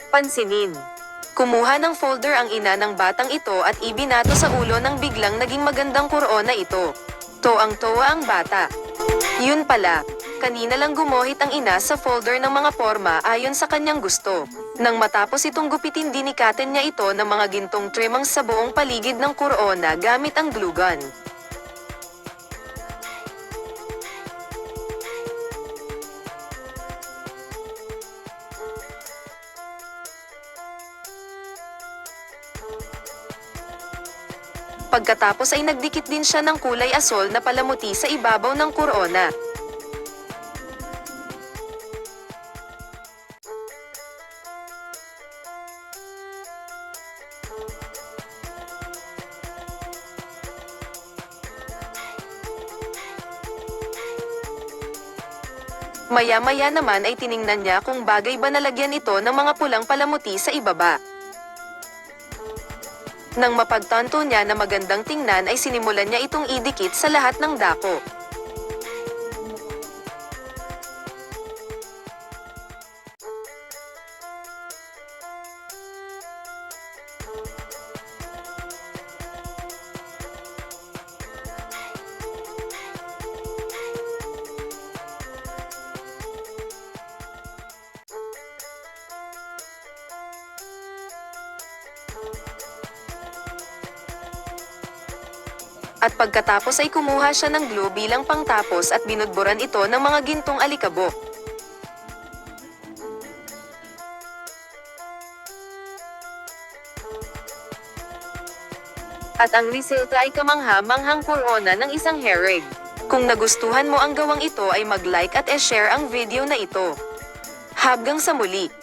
Pansinin. Kumuha ng folder ang ina ng batang ito at ibinato sa ulo ng biglang naging magandang kurona ito. Toang-towa ang bata. Yun pala, kanina lang gumuhit ang ina sa folder ng mga porma ayon sa kanyang gusto. Nang matapos itong gupitin, dinikatin niya ito ng mga gintong trimang sa buong paligid ng kurona gamit ang glue gun. Pagkatapos ay nagdikit din siya ng kulay asol na palamuti sa ibabaw ng kurona. Maya-maya naman ay tiningnan niya kung bagay ba nalagyan ito ng mga pulang palamuti sa ibaba. Nang mapagtanto niya na magandang tingnan ay sinimulan niya itong idikit sa lahat ng dako. At pagkatapos ay kumuha siya ng glue bilang pangtapos at binudburan ito ng mga gintong alikabok. At ang resulta ay kamangha-manghang kurona ng isang hair rig. Kung nagustuhan mo ang gawang ito ay mag-like at e-share ang video na ito. Hanggang sa muli!